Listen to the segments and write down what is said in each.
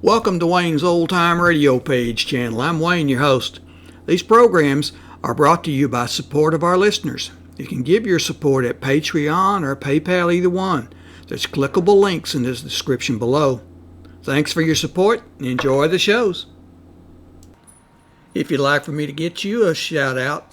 Welcome to Wayne's Old Time Radio Page channel. I'm Wayne, your host. These programs are brought to you by support of our listeners. You can give your support at Patreon or PayPal, either one. There's clickable links in the description below. Thanks for your support and enjoy the shows. If you'd like for me to get you a shout out,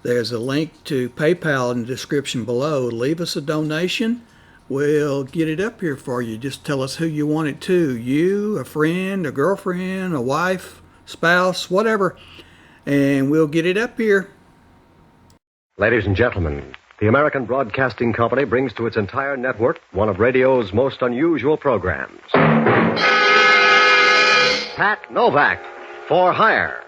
there's a link to PayPal in the description below. Leave us a donation. We'll get it up here for you. Just tell us who you want it to. You, a friend, a girlfriend, a wife, spouse, whatever. And we'll get it up here. Ladies and gentlemen, the American Broadcasting Company brings to its entire network one of radio's most unusual programs. Pat Novak, for hire.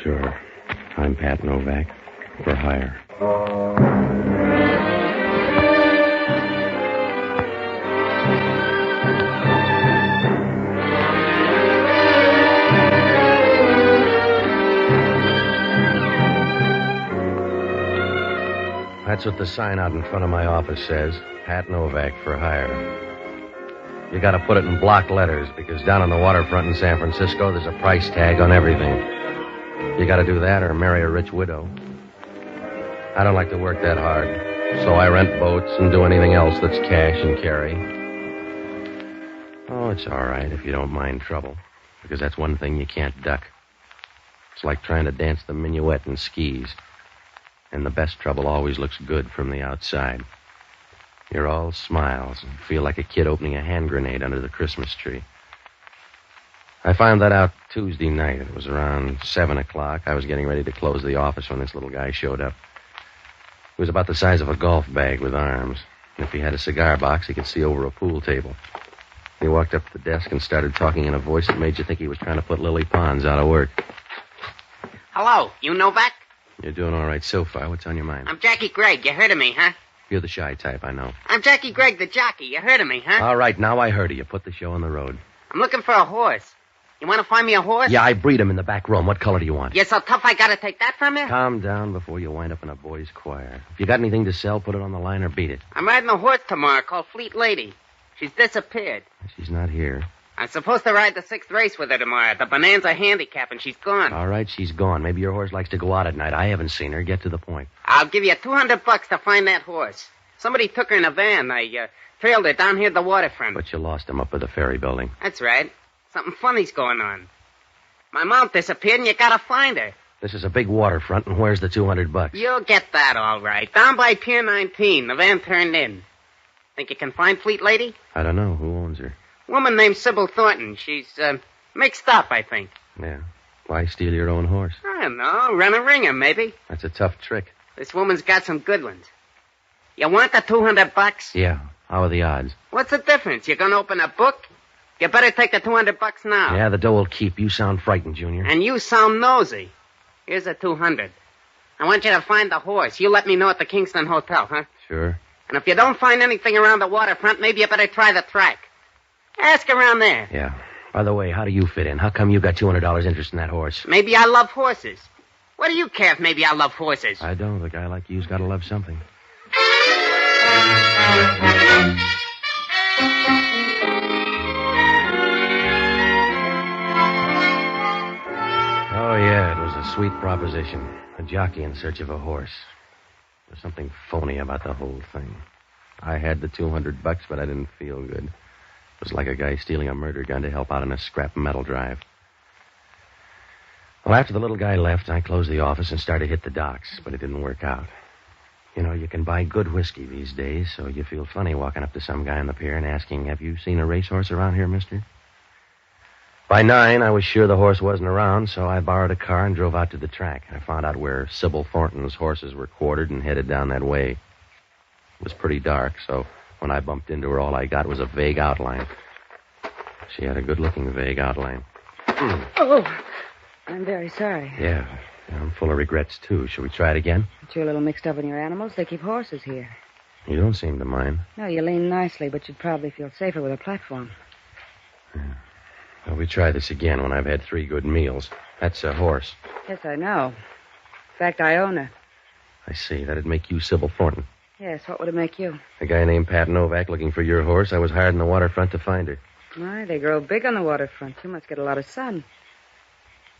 Sure. I'm Pat Novak, for hire. That's what the sign out in front of my office says. Pat Novak, for hire. You gotta put it in block letters, because down on the waterfront in San Francisco, there's a price tag on everything. You gotta do that or marry a rich widow. I don't like to work that hard, so I rent boats and do anything else that's cash and carry. Oh, it's all right if you don't mind trouble, because that's one thing you can't duck. It's like trying to dance the minuet in skis, and the best trouble always looks good from the outside. You're all smiles and feel like a kid opening a hand grenade under the Christmas tree. I found that out Tuesday night. It was around 7 o'clock. I was getting ready to close the office when this little guy showed up. He was about the size of a golf bag with arms. And if he had a cigar box, he could see over a pool table. He walked up to the desk and started talking in a voice that made you think he was trying to put Lily Pons out of work. Hello, you Novak? You're doing all right so far. What's on your mind? I'm Jackie Gregg. You heard of me, huh? You're the shy type, I know. I'm Jackie Gregg, the jockey. You heard of me, huh? All right, now I heard of you. Put the show on the road. I'm looking for a horse. You want to find me a horse? Yeah, I breed him in the back room. What color do you want? You're so tough I gotta take that from you? Calm down before you wind up in a boys' choir. If you got anything to sell, put it on the line or beat it. I'm riding a horse tomorrow called Fleet Lady. She's disappeared. She's not here. I'm supposed to ride the 6th race with her tomorrow, the Bonanza Handicap, and she's gone. All right, she's gone. Maybe your horse likes to go out at night. I haven't seen her. Get to the point. I'll give you $200 to find that horse. Somebody took her in a van. I trailed her down here at the waterfront. But you lost him up at the ferry building. That's right. Something funny's going on. My mom disappeared, and you gotta find her. This is a big waterfront, and where's the $200? You'll get that all right. Down by Pier 19. The van turned in. Think you can find Fleet Lady? I don't know. Who owns her? Woman named Sybil Thornton. She's mixed up, I think. Yeah. Why steal your own horse? I don't know. Run a ringer, maybe. That's a tough trick. This woman's got some good ones. You want the $200? Yeah. How are the odds? What's the difference? You gonna open a book? You better take the $200 now. Yeah, the dough will keep. You sound frightened, Junior. And you sound nosy. Here's the $200. I want you to find the horse. You let me know at the Kingston Hotel, huh? Sure. And if you don't find anything around the waterfront, maybe you better try the track. Ask around there. Yeah. By the way, how do you fit in? How come you got $200 interest in that horse? Maybe I love horses. What do you care if maybe I love horses? I don't. A guy like you's got to love something. Oh, yeah, it was a sweet proposition. A jockey in search of a horse. There's something phony about the whole thing. I had the $200, but I didn't feel good. It was like a guy stealing a murder gun to help out on a scrap metal drive. Well, after the little guy left, I closed the office and started to hit the docks, but it didn't work out. You know, you can buy good whiskey these days, so you feel funny walking up to some guy on the pier and asking, "Have you seen a racehorse around here, mister?" By 9, I was sure the horse wasn't around, so I borrowed a car and drove out to the track. I found out where Sybil Thornton's horses were quartered and headed down that way. It was pretty dark, so when I bumped into her, all I got was a vague outline. She had a good-looking vague outline. Oh, I'm very sorry. Yeah, Yeah, I'm full of regrets, too. Shall we try it again? But you're a little mixed up in your animals. They keep horses here. You don't seem to mind. No, you lean nicely, but you'd probably feel safer with a platform. Well, we try this again when I've had 3 good meals. That's a horse. Yes, I know. In fact, I own her. I see. That'd make you Sybil Thornton. Yes, what would it make you? A guy named Pat Novak looking for your horse. I was hired in the waterfront to find her. Why, they grow big on the waterfront. You must get a lot of sun.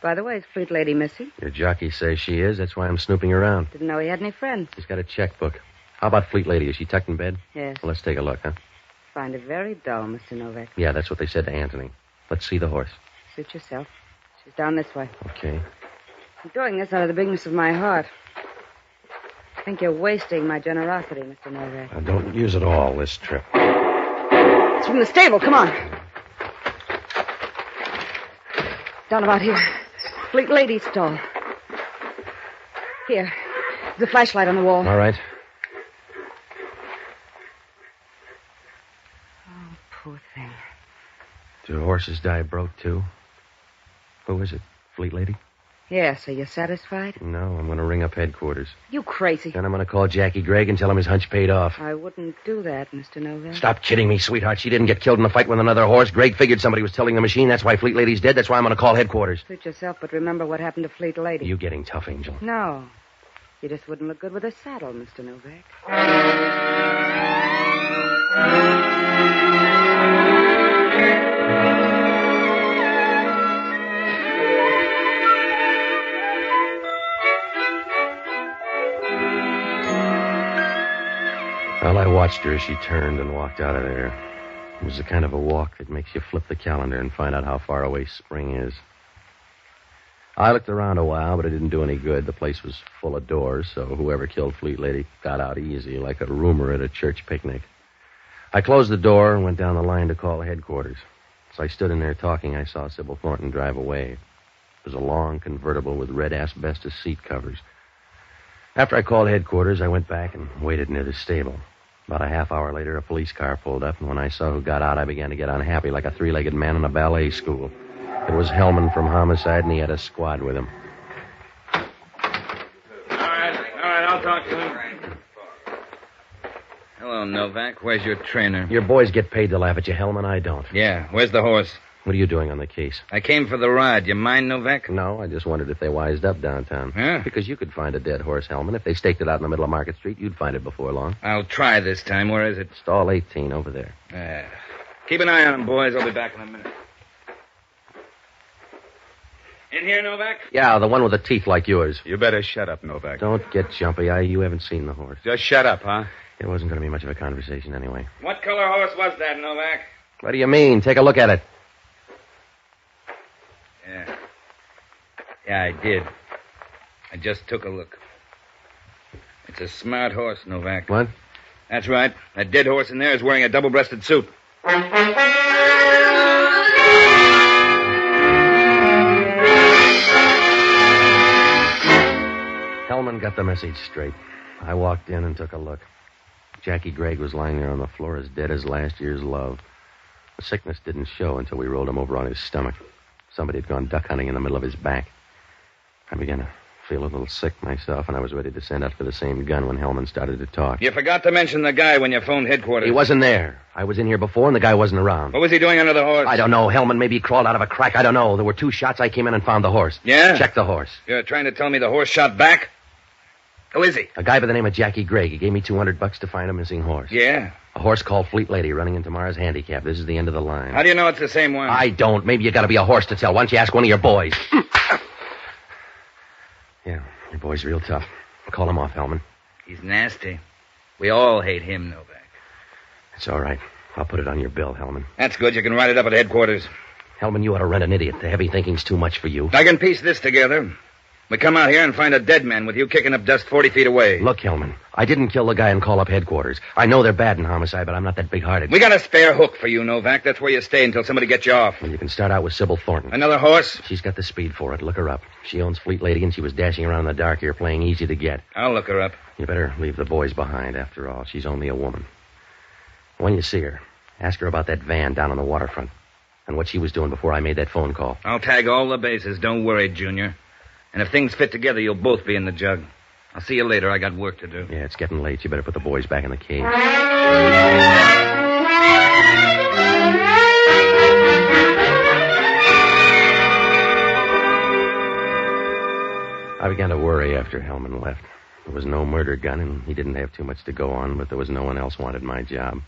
By the way, is Fleet Lady missing? Your jockey says she is. That's why I'm snooping around. Didn't know he had any friends. She's got a checkbook. How about Fleet Lady? Is she tucked in bed? Yes. Well, let's take a look, huh? Find it very dull, Mr. Novak. Yeah, that's what they said to Anthony. Let's see the horse. Suit yourself. She's down this way. Okay. I'm doing this out of the bigness of my heart. I think you're wasting my generosity, Mr. Novak. Now, don't use it all this trip. It's from the stable. Come on. Down about here. Fleet Lady's stall. Here. There's a flashlight on the wall. All right. Oh, poor thing. Do horses die broke, too? Who is it? Fleet Lady? Yes, are you satisfied? No, I'm going to ring up headquarters. You crazy. Then I'm going to call Jackie Gregg and tell him his hunch paid off. I wouldn't do that, Mr. Novak. Stop kidding me, sweetheart. She didn't get killed in a fight with another horse. Gregg figured somebody was tilting the machine. That's why Fleet Lady's dead. That's why I'm going to call headquarters. Suit yourself, but remember what happened to Fleet Lady. You getting tough, Angel. No. You just wouldn't look good with a saddle, Mr. Novak. Well, I watched her as she turned and walked out of there. It was the kind of a walk that makes you flip the calendar and find out how far away spring is. I looked around a while, but it didn't do any good. The place was full of doors, so whoever killed Fleet Lady got out easy, like a rumor at a church picnic. I closed the door and went down the line to call headquarters. As I stood in there talking, I saw Sybil Thornton drive away. It was a long convertible with red asbestos seat covers. After I called headquarters, I went back and waited near the stable. About a half hour later, a police car pulled up, and when I saw who got out, I began to get unhappy like a 3-legged man in a ballet school. It was Hellman from Homicide, and he had a squad with him. All right, I'll talk to him. Hello, Novak. Where's your trainer? Your boys get paid to laugh at you, Hellman. I don't. Yeah, where's the horse? What are you doing on the case? I came for the ride. You mind, Novak? No, I just wondered if they wised up downtown. Huh? Because you could find a dead horse, Hellman. If they staked it out in the middle of Market Street, you'd find it before long. I'll try this time. Where is it? Stall 18 over there. Keep an eye on him, boys. I'll be back in a minute. In here, Novak? Yeah, the one with the teeth like yours. You better shut up, Novak. Don't get jumpy. You haven't seen the horse. Just shut up, huh? It wasn't going to be much of a conversation anyway. What color horse was that, Novak? What do you mean? Take a look at it. Yeah, I did. I just took a look. It's a smart horse, Novak. What? That's right. That dead horse in there is wearing a double-breasted suit. Hellman got the message straight. I walked in and took a look. Jackie Gregg was lying there on the floor as dead as last year's love. The sickness didn't show until we rolled him over on his stomach. Somebody had gone duck hunting in the middle of his back. I began to feel a little sick myself, and I was ready to send out for the same gun when Hellman started to talk. You forgot to mention the guy when you phoned headquarters. He wasn't there. I was in here before, and the guy wasn't around. What was he doing under the horse? I don't know. Hellman, maybe he crawled out of a crack. I don't know. There were 2 shots. I came in and found the horse. Yeah? Check the horse. You're trying to tell me the horse shot back? Who is he? A guy by the name of Jackie Gregg. He gave me $200 to find a missing horse. Yeah? A horse called Fleet Lady running in tomorrow's handicap. This is the end of the line. How do you know it's the same one? I don't. Maybe you got to be a horse to tell. Why don't you ask one of your boys? Yeah, your boy's real tough. Call him off, Hellman. He's nasty. We all hate him, Novak. It's all right. I'll put it on your bill, Hellman. That's good. You can write it up at headquarters. Hellman, you ought to rent an idiot. The heavy thinking's too much for you. I can piece this together. We come out here and find a dead man with you kicking up dust 40 feet away. Look, Hellman, I didn't kill the guy and call up headquarters. I know they're bad in homicide, but I'm not that big-hearted. We got a spare hook for you, Novak. That's where you stay until somebody gets you off. Well, you can start out with Sybil Thornton. Another horse? She's got the speed for it. Look her up. She owns Fleet Lady, and she was dashing around in the dark here playing easy to get. I'll look her up. You better leave the boys behind, after all. She's only a woman. When you see her, ask her about that van down on the waterfront and what she was doing before I made that phone call. I'll tag all the bases. Don't worry, Junior. And if things fit together, you'll both be in the jug. I'll see you later. I got work to do. Yeah, it's getting late. You better put the boys back in the cage. I began to worry after Hellman left. There was no murder gun, and he didn't have too much to go on, but there was no one else wanted my job.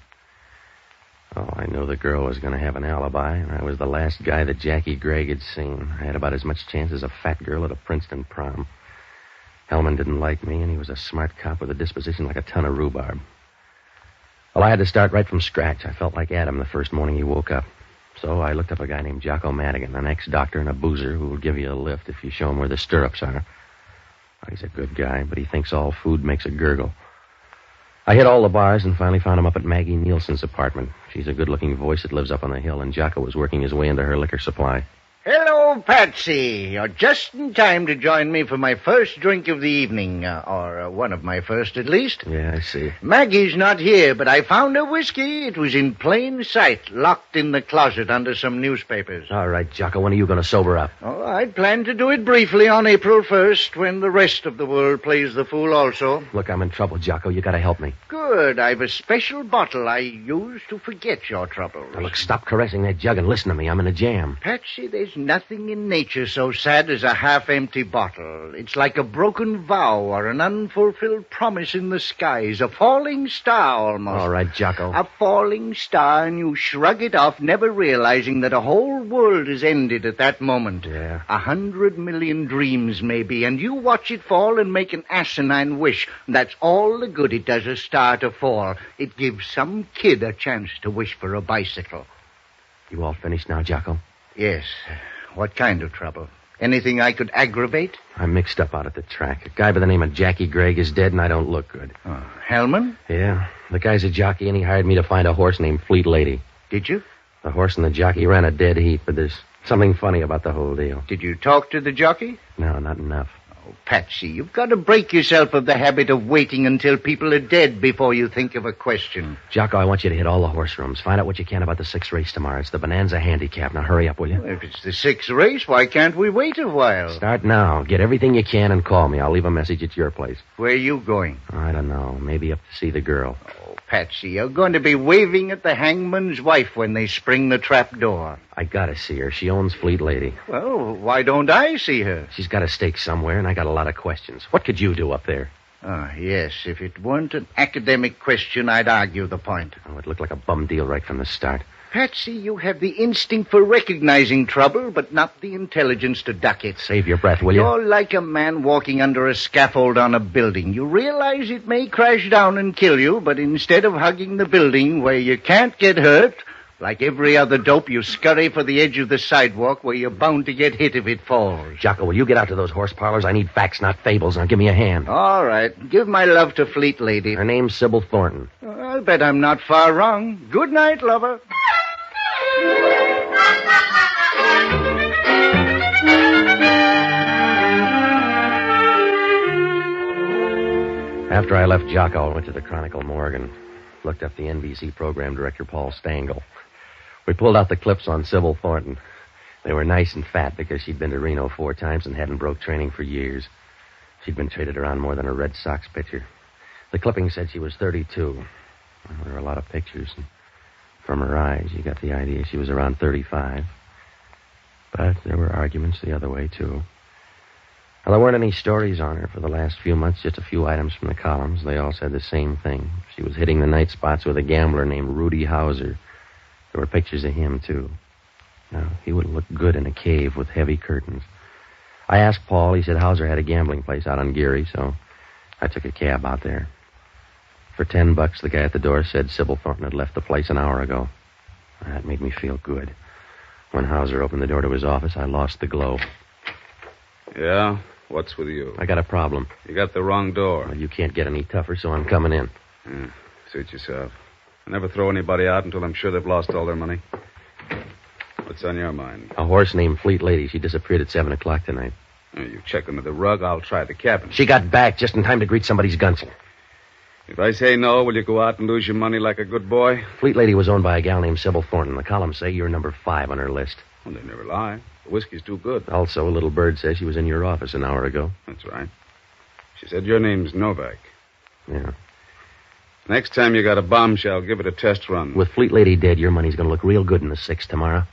Oh, I knew the girl was going to have an alibi, and I was the last guy that Jackie Gregg had seen. I had about as much chance as a fat girl at a Princeton prom. Hellman didn't like me, and he was a smart cop with a disposition like a ton of rhubarb. Well, I had to start right from scratch. I felt like Adam the first morning he woke up. So I looked up a guy named Jocko Madigan, an ex-doctor and a boozer who will give you a lift if you show him where the stirrups are. He's a good guy, but he thinks all food makes a gurgle. I hit all the bars and finally found him up at Maggie Nielsen's apartment. She's a good-looking voice that lives up on the hill, and Jocko was working his way into her liquor supply. Hello, Patsy. You're just in time to join me for my first drink of the evening, or one of my first, at least. Yeah, I see. Maggie's not here, but I found her whiskey. It was in plain sight, locked in the closet under some newspapers. All right, Jocko, when are you going to sober up? Oh, I'd planned to do it briefly on April 1st, when the rest of the world plays the fool also. Look, I'm in trouble, Jocko. You got to help me. Good. I've a special bottle I use to forget your troubles. Now, look, stop caressing that jug and listen to me. I'm in a jam. Patsy, there's nothing in nature so sad as a half-empty bottle. It's like a broken vow or an unfulfilled promise in the skies. A falling star, almost. All right, Jocko. A falling star, and you shrug it off, never realizing that a whole world is ended at that moment. Yeah. 100 million dreams, maybe, and you watch it fall and make an asinine wish. That's all the good it does a star to fall. It gives some kid a chance to wish for a bicycle. You all finished now, Jocko? Yes. What kind of trouble? Anything I could aggravate? I'm mixed up out at the track. A guy by the name of Jackie Gregg is dead, and I don't look good. Oh, Hellman? Yeah. The guy's a jockey, and he hired me to find a horse named Fleet Lady. Did you? The horse and the jockey ran a dead heat, but there's something funny about the whole deal. Did you talk to the jockey? No, not enough. Oh, Patsy, you've got to break yourself of the habit of waiting until people are dead before you think of a question. Jocko, I want you to hit all the horse rooms. Find out what you can about the 6th race tomorrow. It's the Bonanza Handicap. Now, hurry up, will you? If it's the 6th race, why can't we wait a while? Start now. Get everything you can and call me. I'll leave a message at your place. Where are you going? I don't know. Maybe up to see the girl. Oh, Patsy, you're going to be waving at the hangman's wife when they spring the trap door. I gotta see her. She owns Fleet Lady. Well, why don't I see her? She's got a stake somewhere, and I got a lot of questions. What could you do up there? Ah, yes. If it weren't an academic question, I'd argue the point. Oh, it looked like a bum deal right from the start. Patsy, you have the instinct for recognizing trouble, but not the intelligence to duck it. Save your breath, will you? You're like a man walking under a scaffold on a building. You realize it may crash down and kill you, but instead of hugging the building where you can't get hurt, like every other dope, you scurry for the edge of the sidewalk where you're bound to get hit if it falls. Jocko, will you get out to those horse parlors? I need facts, not fables. Now give me a hand. All right. Give my love to Fleet Lady. Her name's Sybil Thornton. I'll bet I'm not far wrong. Good night, lover. After I left Jocko, I went to the Chronicle morgue and looked up the NBC program director, Paul Stangl. We pulled out the clips on Sybil Thornton. They were nice and fat because she'd been to Reno 4 times and hadn't broke training for years. She'd been traded around more than a Red Sox pitcher. The clipping said she was 32. Well, there were a lot of pictures, and from her eyes, you got the idea she was around 35. But there were arguments the other way, too. Well, there weren't any stories on her for the last few months, just a few items from the columns. They all said the same thing. She was hitting the night spots with a gambler named Rudy Hauser. There were pictures of him, too. Now, he would look good in a cave with heavy curtains. I asked Paul. He said Hauser had a gambling place out on Geary, so I took a cab out there. For $10, the guy at the door said Sybil Thornton had left the place an hour ago. That made me feel good. When Hauser opened the door to his office, I lost the glow. Yeah? What's with you? I got a problem. You got the wrong door. Well, you can't get any tougher, so I'm coming in. Suit yourself. I never throw anybody out until I'm sure they've lost all their money. What's on your mind? A horse named Fleet Lady. She disappeared at 7 o'clock tonight. You check under the rug, I'll try the cabin. She got back just in time to greet somebody's gunsel. If I say no, will you go out and lose your money like a good boy? Fleet Lady was owned by a gal named Sybil Thornton. The columns say you're number 5 on her list. Well, they never lie. The whiskey's too good. Also, a little bird says she was in your office an hour ago. That's right. She said your name's Novak. Yeah. Next time you got a bombshell, give it a test run. With Fleet Lady dead, your money's going to look real good in the 6 tomorrow.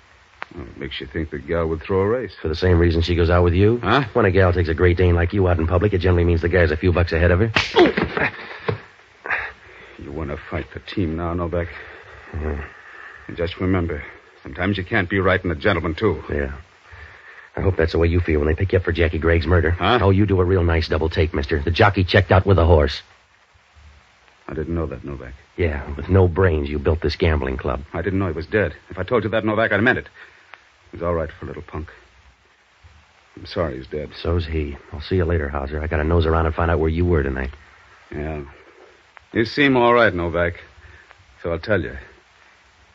Well, it makes you think the gal would throw a race. For the same reason she goes out with you. Huh? When a gal takes a Great Dane like you out in public, it generally means the guy's a few bucks ahead of her. You want to fight the team now, Novak? And just remember, sometimes you can't be right and a gentleman, too. Yeah. I hope that's the way you feel when they pick you up for Jackie Gregg's murder. Huh? Oh, you do a real nice double take, mister. The jockey checked out with a horse. I didn't know that, Novak. Yeah, with no brains, you built this gambling club. I didn't know he was dead. If I told you that, Novak, I meant it. He's all right for a little punk. I'm sorry he's dead. So's he. I'll see you later, Hauser. I gotta nose around and find out where you were tonight. Yeah. You seem all right, Novak. So I'll tell you.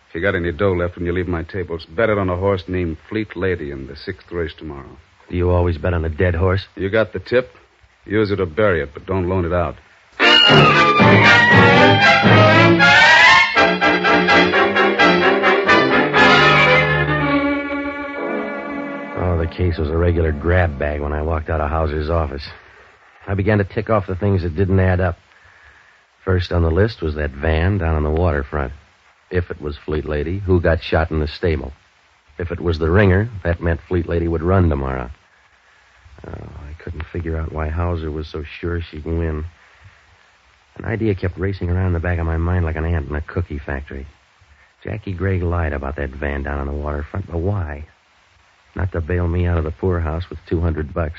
If you got any dough left when you leave my tables, bet it on a horse named Fleet Lady in the 6th race tomorrow. Do you always bet on a dead horse? You got the tip. Use it or bury it, but don't loan it out. Oh, the case was a regular grab bag when I walked out of Hauser's office. I began to tick off the things that didn't add up. First on the list was that van down on the waterfront. If it was Fleet Lady, who got shot in the stable? If it was the ringer, that meant Fleet Lady would run tomorrow. Oh, I couldn't figure out why Hauser was so sure she'd win. An idea kept racing around in the back of my mind like an ant in a cookie factory. Jackie Gregg lied about that van down on the waterfront, but why? Not to bail me out of the poorhouse with $200.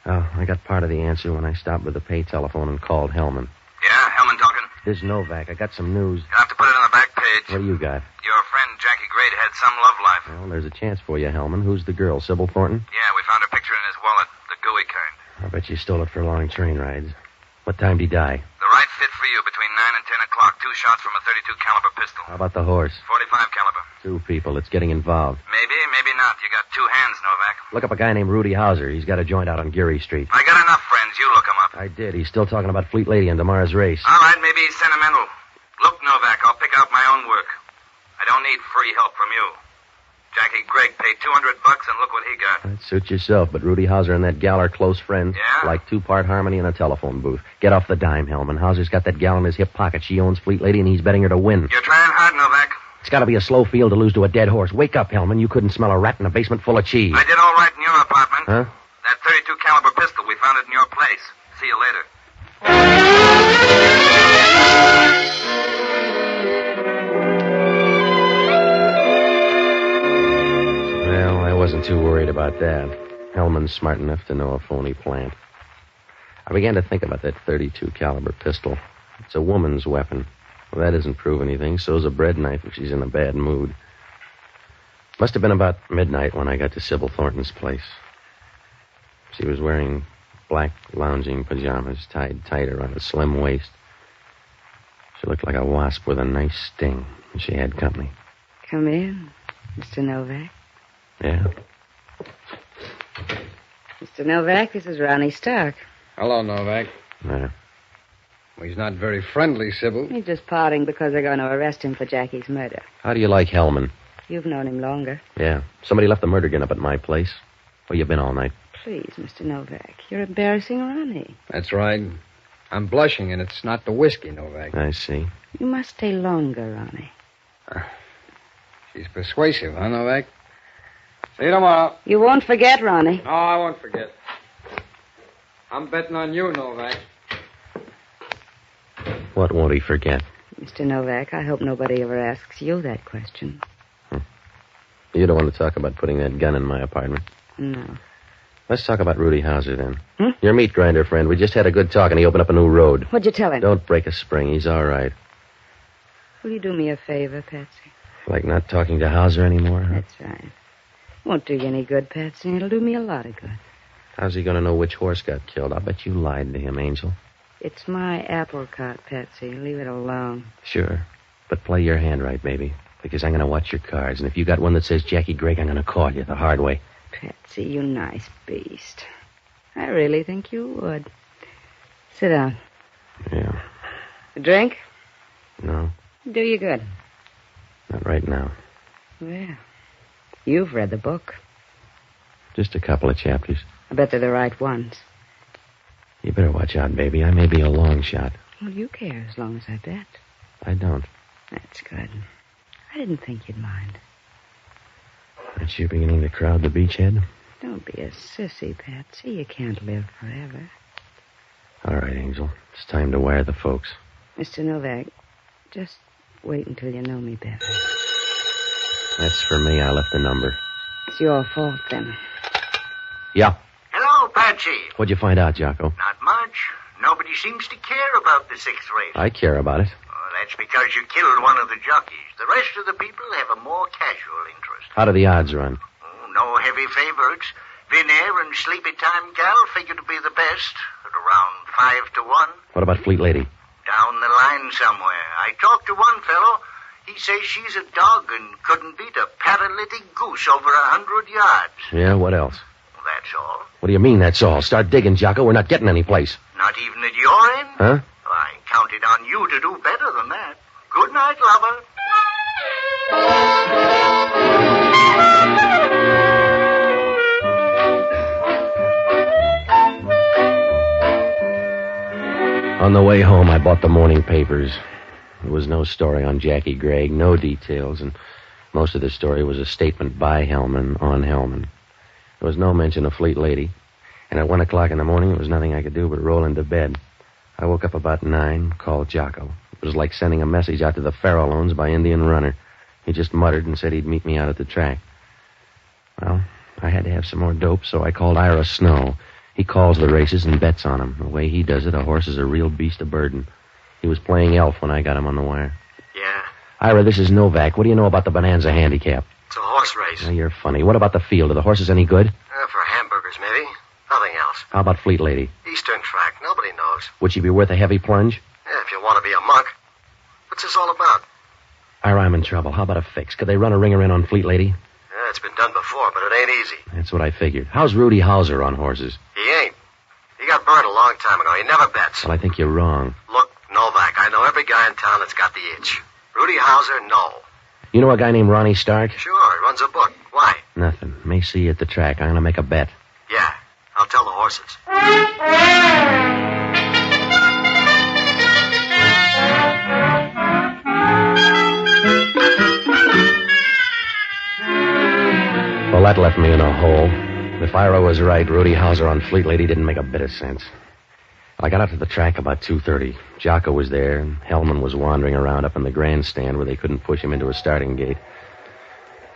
Oh, I got part of the answer when I stopped with the pay telephone and called Hellman. Yeah, Hellman talking. This is Novak. I got some news. You'll have to put it on the back page. What do you got? Your friend Jackie Gray had some love life. Well, there's a chance for you, Hellman. Who's the girl, Sybil Thornton? Yeah, we found her picture in his wallet, the gooey kind. I bet you stole it for long train rides. What time did he die? The right fit for you between 9 and 10 o'clock. 2 shots from a 32 caliber pistol. How about the horse? 45 caliber. 2 people. It's getting involved. Maybe, maybe not. You got 2 hands, Novak. Look up a guy named Rudy Hauser. He's got a joint out on Geary Street. I got enough friends. You look him up. I did. He's still talking about Fleet Lady and tomorrow's race. All right, maybe he's sentimental. Look, Novak, I'll pick out my own work. I don't need free help from you. Jackie Gregg paid $200 and look what he got. That suits yourself, but Rudy Hauser and that gal are close friends. Yeah? Like 2-part harmony in a telephone booth. Get off the dime, Hellman. Hauser's got that gal in his hip pocket. She owns Fleet Lady, and he's betting her to win. You're trying hard, Novak. It's got to be a slow field to lose to a dead horse. Wake up, Hellman. You couldn't smell a rat in a basement full of cheese. I did all right in your apartment. Huh? That 32 caliber pistol, we found it in your place. See you later. Well, I wasn't too worried about that. Hellman's smart enough to know a phony plant. I began to think about that 32 caliber pistol. It's a woman's weapon. Well, that doesn't prove anything. So's a bread knife if she's in a bad mood. Must have been about midnight when I got to Sybil Thornton's place. She was wearing black lounging pajamas tied tight around a slim waist. She looked like a wasp with a nice sting, and she had company. Come in, Mr. Novak. Yeah? Mr. Novak, this is Ronnie Stark. Hello, Novak. Yeah. Well, he's not very friendly, Sybil. He's just parting because they're going to arrest him for Jackie's murder. How do you like Hellman? You've known him longer. Yeah. Somebody left the murder gun up at my place. Where you been all night? Please, Mr. Novak, you're embarrassing Ronnie. That's right. I'm blushing, and it's not the whiskey, Novak. I see. You must stay longer, Ronnie. She's persuasive, huh, Novak? See you tomorrow. You won't forget, Ronnie. No, I won't forget. I'm betting on you, Novak. What won't he forget? Mr. Novak, I hope nobody ever asks you that question. You don't want to talk about putting that gun in my apartment. No. Let's talk about Rudy Hauser, then. Hmm? Your meat grinder friend. We just had a good talk, and he opened up a new road. What'd you tell him? Don't break a spring. He's all right. Will you do me a favor, Patsy? Like not talking to Hauser anymore? Huh? That's right. Won't do you any good, Patsy. It'll do me a lot of good. How's he going to know which horse got killed? I'll bet you lied to him, Angel. It's my apple cart, Patsy. Leave it alone. Sure. But play your hand right, baby. Because I'm going to watch your cards. And if you got one that says Jackie Gregg, I'm going to call you the hard way. Patsy, you nice beast. I really think you would. Sit down. Yeah. A drink? No, Do you good. not right now. Well, You've read the book. Just a couple of chapters. I bet they're the right ones. You better watch out, baby. I may be a long shot. Well, you care as long as I bet. I don't. That's good. I didn't think you'd mind. Aren't you beginning to crowd the beachhead? Don't be a sissy, Patsy. You can't live forever. All right, Angel. It's time to wire the folks. Mr. Novak, just wait until you know me better. That's for me. I left the number. It's your fault, then. Yeah. Hello, Patsy. What'd you find out, Jocko? Not much. Nobody seems to care about the sixth race. I care about it. Oh, that's because you killed one of the jockeys. The rest of the people have a more casual interest. How do the odds run? Oh, no heavy favorites. Vinair and Sleepy Time Gal figure to be the best at around 5 to 1. What about Fleet Lady? Down the line somewhere. I talked to one fellow. He says she's a dog and couldn't beat a paralytic goose over 100 yards. Yeah, what else? Well, that's all. What do you mean, that's all? Start digging, Jocko. We're not getting any place. Not even at your end? Huh? Well, I counted on you to do better than that. Good night, lover. On the way home, I bought the morning papers. There was no story on Jackie Gregg, no details, and most of the story was a statement by Hellman on Hellman. There was no mention of Fleet Lady, and at 1 o'clock in the morning, there was nothing I could do but roll into bed. I woke up about 9, called Jocko. It was like sending a message out to the Farallones by Indian Runner. He just muttered and said he'd meet me out at the track. Well, I had to have some more dope, so I called Ira Snow. He calls the races and bets on them. The way he does it, a horse is a real beast of burden. He was playing elf when I got him on the wire. Yeah, Ira, this is Novak. What do you know about the Bonanza Handicap? it's a horse race. Oh, you're funny. What about the field? Are the horses any good? For hamburgers, maybe. Nothing else. How about Fleet Lady? Eastern track. Nobody knows. Would she be worth a heavy plunge? Yeah, if you want to be a monk. What's this all about? Ira, I'm in trouble. How about a fix? Could they run a ringer in on Fleet Lady? Yeah, it's been done before, but it ain't easy. That's what I figured. How's Rudy Hauser on horses? He ain't. He got burned a long time ago. He never bets. Well, I think you're wrong. Look, Novak, I know every guy in town that's got the itch. Rudy Hauser, no. You know a guy named Ronnie Stark? Sure, he runs a book. Why? Nothing. May see you at the track. I'm going to make a bet. Yeah, I'll tell the horses. Well, that left me in a hole. If Ira was right, Rudy Hauser on Fleet Lady didn't make a bit of sense. I got out to the track about 2:30. Jocko was there, and Hellman was wandering around up in the grandstand where they couldn't push him into a starting gate.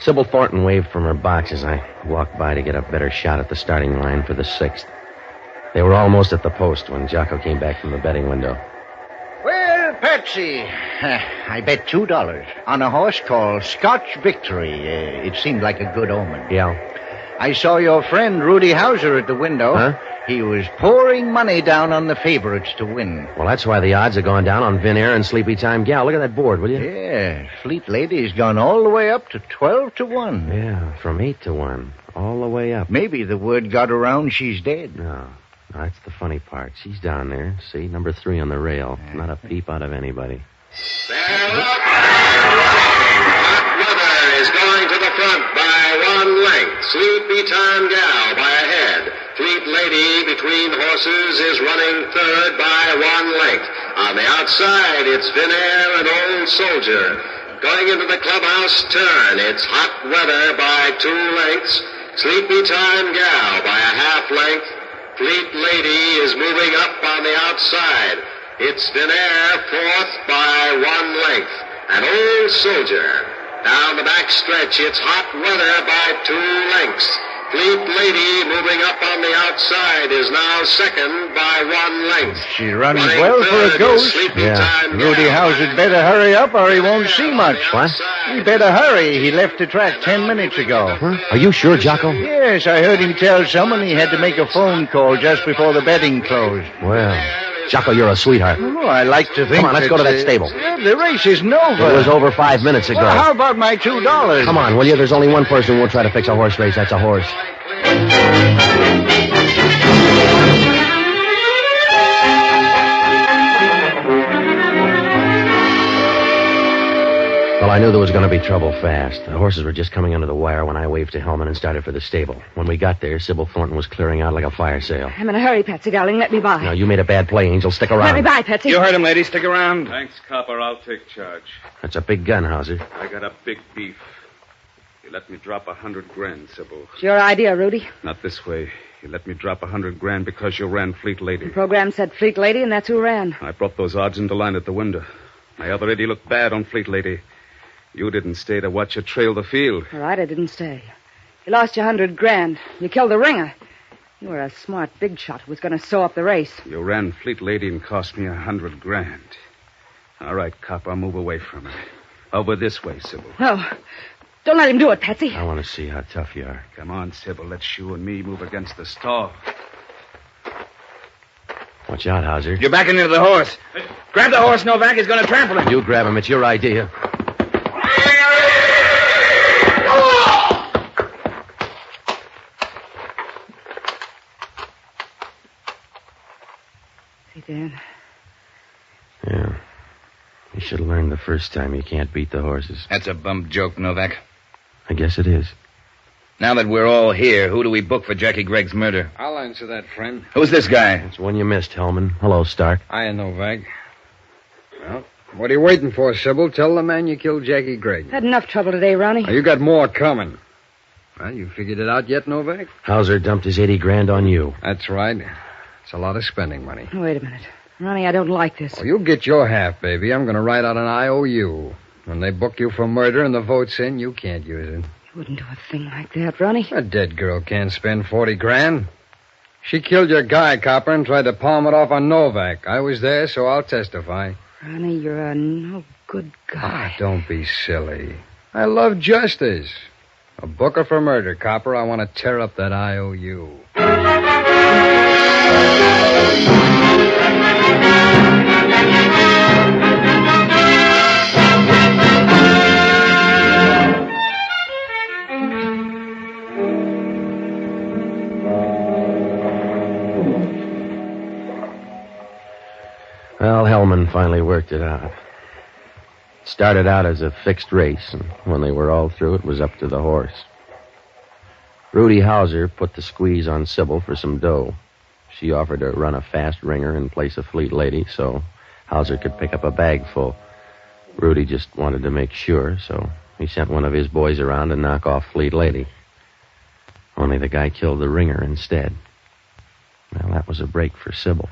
Sybil Thornton waved from her box as I walked by to get a better shot at the starting line for the 6th. They were almost at the post when Jocko came back from the betting window. Well, Patsy, I bet $2 on a horse called Scotch Victory. It seemed like a good omen. Yeah. I saw your friend Rudy Hauser at the window. Huh? He was pouring money down on the favorites to win. Well, that's why the odds have gone down on Vinair and Sleepy Time Gal. Look at that board, will you? Yeah, Fleet Lady's gone all the way up to 12 to 1. Yeah, from 8 to 1. All the way up. Maybe the word got around she's dead. No, that's the funny part. She's down there. See, number 3 on the rail. Not a peep out of anybody. Weather is going to the front by 1 length. Sleepy Time Gal by a head. Fleet Lady between horses is running third by 1 length. On the outside, it's Vinair and Old Soldier. Going into the clubhouse turn, it's Hot Weather by 2 lengths. Sleepy Time Gal by a half length. Fleet Lady is moving up on the outside. It's Vinair fourth by 1 length. And Old Soldier. Down the back stretch, it's Hot Weather by 2 lengths. Fleet Lady moving up on the outside is now second by 1 length. She's running well for a ghost. Yeah. Rudy Hauser'd better hurry up or he won't see much. What? He better hurry. He left the track 10 minutes ago. Huh? Are you sure, Jocko? Yes, I heard him tell someone he had to make a phone call just before the betting closed. Well, Jocko, you're a sweetheart. Oh, I like to think Come on, let's go to that stable. The race isn't over. It was over 5 minutes ago. Well, how about my $2? Come on, will you? There's only one person who will try to fix a horse race. That's a horse. Well, Well, I knew there was going to be trouble fast. The horses were just coming under the wire when I waved to Hellman and started for the stable. When we got there, Sybil Thornton was clearing out like a fire sale. I'm in a hurry, Patsy, darling. Let me by. Now, you made a bad play, Angel. Stick around. Let me by, Patsy. You heard him, lady. Stick around. Thanks, Copper. I'll take charge. That's a big gun, Hauser. I got a big beef. You let me drop $100,000, Sybil. It's your idea, Rudy. Not this way. You let me drop $100,000 because you ran Fleet Lady. The program said Fleet Lady, and that's who ran. I brought those odds into line at the window. My other 80 looked bad on Fleet Lady. You didn't stay to watch her trail the field. All right, I didn't stay. You lost your $100,000. You killed the ringer. You were a smart big shot who was going to sew up the race. You ran Fleet Lady and cost me $100,000. All right, Copper, move away from her. Over this way, Sybil. No. Don't let him do it, Patsy. I want to see how tough you are. Come on, Sybil. Let's you and me move against the stall. Watch out, Hauser. You're backing into the horse. Grab the horse, Novak. He's going to trample him. You grab him. It's your idea. He did. Yeah. You should have learned the first time you can't beat the horses. That's a bum joke, Novak. I guess it is. Now that we're all here, who do we book for Jackie Gregg's murder? I'll answer that, friend. Who's this guy? It's one you missed, Hellman. Hello, Stark. Hiya, Novak. Well, what are you waiting for, Sybil? Tell the man you killed Jackie Gregg. Had enough trouble today, Ronnie. Now, you got more coming. Well, you figured it out yet, Novak? Hauser dumped his $80,000 on you. That's right. It's a lot of spending money. Wait a minute. Ronnie, I don't like this. Well, you'll get your half, baby. I'm going to write out an IOU. When they book you for murder and the vote's in, you can't use it. You wouldn't do a thing like that, Ronnie. A dead girl can't spend $40,000. She killed your guy, Copper, and tried to palm it off on Novak. I was there, so I'll testify. Ronnie, you're a no good guy. Don't be silly. I love justice. A booker for murder, Copper. I want to tear up that IOU. Well, Hellman finally worked it out. It started out as a fixed race, and when they were all through, it was up to the horse. Rudy Hauser put the squeeze on Sybil for some dough. She offered to run a fast ringer in place of Fleet Lady, so Hauser could pick up a bag full. Rudy just wanted to make sure, so he sent one of his boys around to knock off Fleet Lady. Only the guy killed the ringer instead. Well, that was a break for Sybil.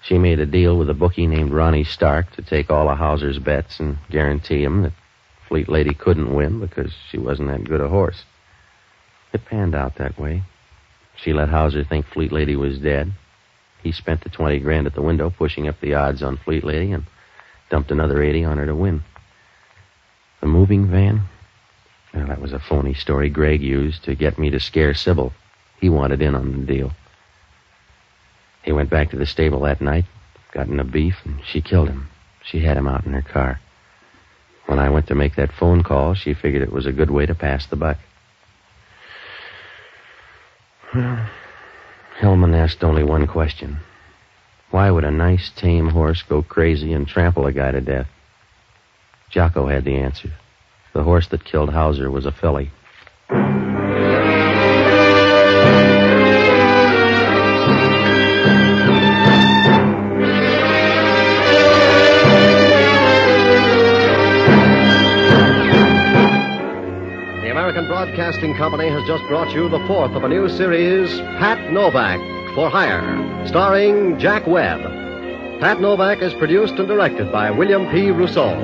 She made a deal with a bookie named Ronnie Stark to take all of Hauser's bets and guarantee him that Fleet Lady couldn't win because she wasn't that good a horse. It panned out that way. She let Hauser think Fleet Lady was dead. He spent the $20,000 at the window pushing up the odds on Fleet Lady and dumped another 80 on her to win. The moving van? Well, that was a phony story Gregg used to get me to scare Sybil. He wanted in on the deal. He went back to the stable that night, got in a beef, and she killed him. She had him out in her car. When I went to make that phone call, she figured it was a good way to pass the buck. Well, Hellman asked only one question. Why would a nice, tame horse go crazy and trample a guy to death? Jocko had the answer. The horse that killed Hauser was a filly. American Broadcasting Company has just brought you the fourth of a new series, Pat Novak, for Hire, starring Jack Webb. Pat Novak is produced and directed by William P. Rousseau.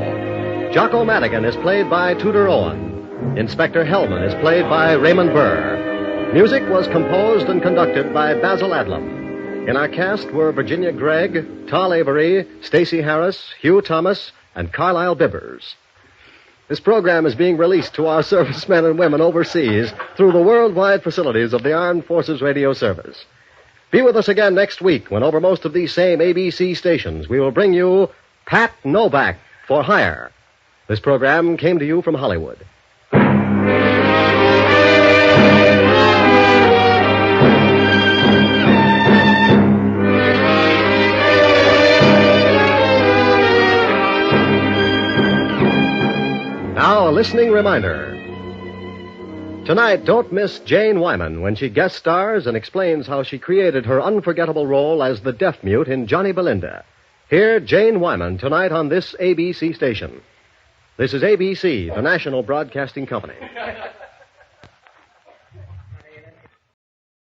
Jocko Madigan is played by Tudor Owen. Inspector Hellman is played by Raymond Burr. Music was composed and conducted by Basil Adlam. In our cast were Virginia Gregg, Tal Avery, Stacey Harris, Hugh Thomas, and Carlisle Bibbers. This program is being released to our servicemen and women overseas through the worldwide facilities of the Armed Forces Radio Service. Be with us again next week when over most of these same ABC stations we will bring you Pat Novak for Hire. This program came to you from Hollywood. a listening reminder. Tonight, don't miss Jane Wyman when she guest stars and explains how she created her unforgettable role as the deaf mute in Johnny Belinda. Hear Jane Wyman tonight on this ABC station. This is ABC, the national broadcasting company.